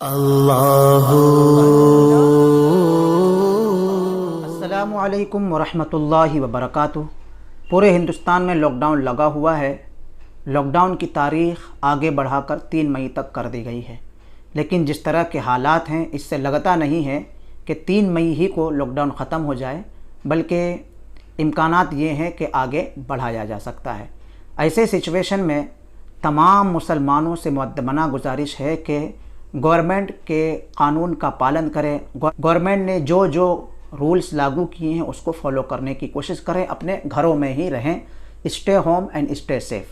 अस्सलामुअलैकुम वरहमतुल्लाहि वबरकातुहू। पूरे हिंदुस्तान में लॉकडाउन लगा हुआ है। लॉकडाउन की तारीख़ आगे बढ़ाकर 3 मई तक कर दी गई है, लेकिन जिस तरह के हालात हैं इससे लगता नहीं है कि 3 मई ही को लॉकडाउन ख़त्म हो जाए, बल्कि इम्कानात ये हैं कि आगे बढ़ाया जा सकता है। ऐसे सिचुएशन में तमाम मुसलमानों से मुअद्दबना गुजारिश है कि गवर्नमेंट के कानून का पालन करें। गवर्नमेंट ने जो जो रूल्स लागू किए हैं उसको फॉलो करने की कोशिश करें, अपने घरों में ही रहें। Stay home and stay safe.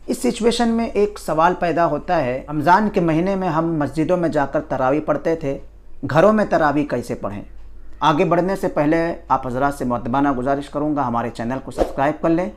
इस सिचुएशन में एक सवाल पैदा होता है, रमज़ान के महीने में हम मस्जिदों में जाकर तरावी पढ़ते थे, घरों में तरावी कैसे पढ़ें? आगे बढ़ने से पहले आप हज़रात से मुअद्दबाना गुजारिश करूँगा हमारे चैनल को सब्सक्राइब कर लें,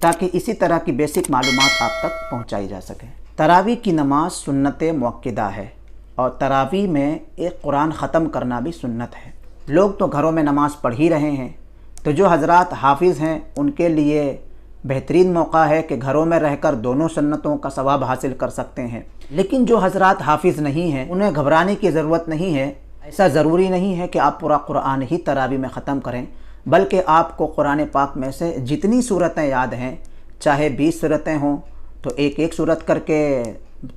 ताकि इसी तरह की बेसिक मालूमात आप तक पहुँचाई जा सके। तरावी की नमाज सुन्नत मुअक्किदा है और तरावी में एक कुरान ख़त्म करना भी सुन्नत है। लोग तो घरों में नमाज़ पढ़ ही रहे हैं, तो जो हज़रात हाफिज़ हैं उनके लिए बेहतरीन मौका है कि घरों में रहकर दोनों सुन्नतों का सवाब हासिल कर सकते हैं। लेकिन जो हज़रात हाफिज़ नहीं हैं उन्हें घबराने की ज़रूरत नहीं है। ऐसा ज़रूरी नहीं है कि आप पूरा कुरान ही तरावी में ख़त्म करें, बल्कि आपको कुरान पाक में से जितनी सूरतें याद हैं, चाहे 20 सूरतें हों तो एक एक सूरत करके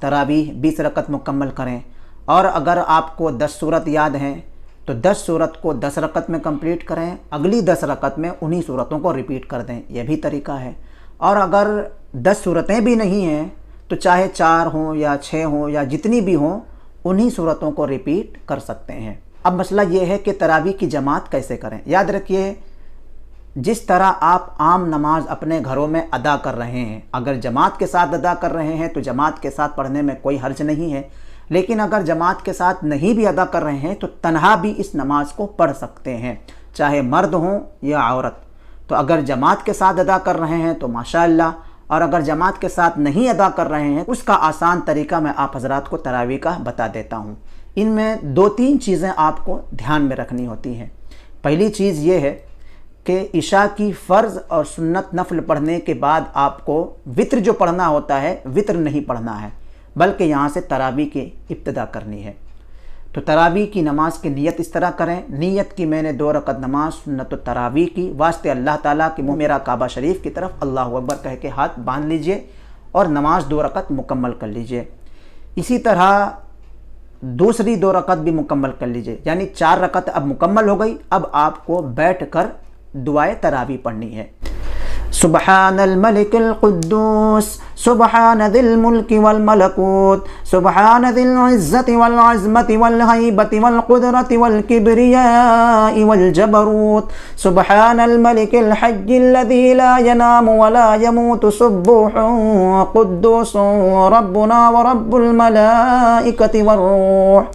तरावी 20 रकत मुकम्मल करें, और अगर आपको 10 सूरत याद हैं तो 10 सूरत को 10 रकत में कंप्लीट करें, अगली 10 रकत में उन्हीं सूरतों को रिपीट कर दें। यह भी तरीका है। और अगर 10 सूरतें भी नहीं हैं तो चाहे 4 हों या 6 हों या जितनी भी हों, उन्हीं सूरतों को रिपीट कर सकते हैं। अब मसला ये है कि तरावी की जमात कैसे करें। याद रखिए, जिस तरह आप आम नमाज अपने घरों में अदा कर रहे हैं, अगर जमात के साथ अदा कर रहे हैं तो जमात के साथ पढ़ने में कोई हर्ज नहीं है। लेकिन अगर जमात के साथ नहीं भी अदा कर रहे हैं तो तन्हा भी इस नमाज को पढ़ सकते हैं, चाहे मर्द हों या औरत। तो अगर जमात के साथ अदा कर रहे हैं तो माशाअल्लाह, और अगर जमात के साथ नहीं अदा कर रहे हैं उसका आसान तरीका मैं आप हज़रात को तरावी का बता देता हूँ। इनमें 2-3 चीज़ें आपको ध्यान में रखनी होती हैं। पहली चीज़ ये है कि इशा की फ़र्ज़ और सुन्नत नफल पढ़ने के बाद आपको वित्र जो पढ़ना होता है, वित्र नहीं पढ़ना है, बल्कि यहाँ से तरावी की इब्तिदा करनी है। तो तरावी की नमाज की नीयत इस तरह करें, नीयत की मैंने 2 रकत नमाज सुन्नत तरावी की वास्ते अल्लाह ताला की मेरा काबा शरीफ की तरफ अल्लाहु अकबर कह के हाथ बांध लीजिए और नमाज 2 रकत मुकम्मल कर लीजिए। इसी तरह दूसरी 2 रकत भी मुकम्मल कर लीजिए, यानी 4 रकत अब मुकम्मल हो गई। अब आपको बैठ कर दुआए तरावी पढ़नी है। सुबहानल मलिकिल कुद्दूस सुबहान दिल मुल्कि वल मलकूत सुबहान दिल इज्जति वल अज़मति वल हैबति वल कुदरति वल किब्रियाइ वल जबरूत सुबहानल मलिकिल हय्यिल लज़ी ला यनामु व ला यमूतु सुब्बुहुन कुद्दूसुन रब्बुना व रब्बुल मलाइकति वर रूह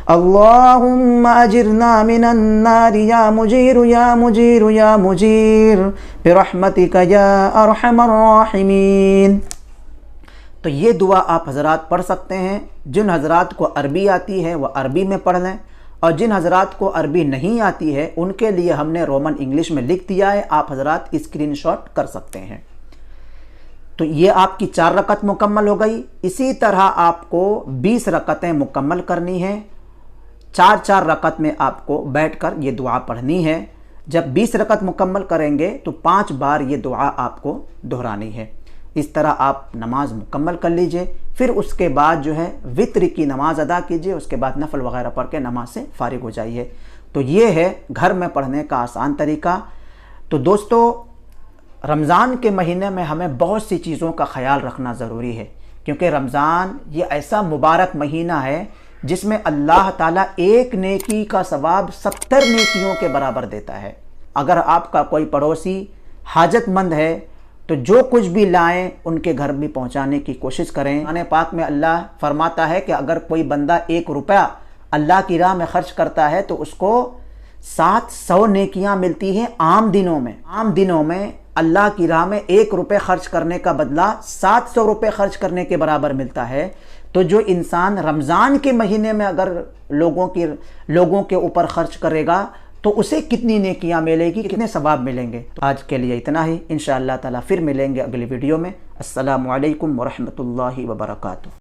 अल्लाहुम्मा अजिरना मिनन नारि या मुजीरु या मुजीरु या मुजीर बिरहमतिका या अरहमर राहिमीन। तो ये दुआ आप हज़रात पढ़ सकते हैं। जिन हज़रात को अरबी आती है वह अरबी में पढ़ लें, और जिन हज़रात को अरबी नहीं आती है उनके लिए हमने रोमन इंग्लिश में लिख दिया है, आप हज़रात स्क्रीनशॉट कर सकते हैं। तो ये आपकी 4 रकत मुकम्मल हो गई। इसी तरह आपको 20 रकतें मुकम्मल करनी है। 4-4 रकत में आपको बैठकर ये दुआ पढ़नी है। जब 20 रकत मुकम्मल करेंगे तो 5 बार ये दुआ आपको दोहरानी है। इस तरह आप नमाज मुकम्मल कर लीजिए। फिर उसके बाद जो है वित्र की नमाज अदा कीजिए, उसके बाद नफल वगैरह पढ़ के नमाज से फारिग हो जाइए। तो ये है घर में पढ़ने का आसान तरीका। तो दोस्तों, रमज़ान के महीने में हमें बहुत सी चीज़ों का ख्याल रखना ज़रूरी है, क्योंकि रमज़ान ये ऐसा मुबारक महीना है जिसमें अल्लाह ताला एक नेकी का सवाब 70 नेकियों के बराबर देता है। अगर आपका कोई पड़ोसी हाजतमंद है तो जो कुछ भी लाएं उनके घर भी पहुंचाने की कोशिश करें। कुरान पाक में अल्लाह फरमाता है कि अगर कोई बंदा 1 रुपया अल्लाह की राह में खर्च करता है तो उसको 700 नेकियां मिलती हैं आम दिनों में। आम दिनों में अल्लाह की राह में 1 रुपये खर्च करने का बदला 700 रुपये खर्च करने के बराबर मिलता है। तो जो इंसान रमज़ान के महीने में अगर लोगों के ऊपर खर्च करेगा तो उसे कितनी नेकियां मिलेगी, कितने सवाब मिलेंगे। तो आज के लिए इतना ही। इंशाअल्लाह ताला फिर मिलेंगे अगली वीडियो में। अस्सलामु अलैकुम वरहमतुल्लाहि वबरकातुहू।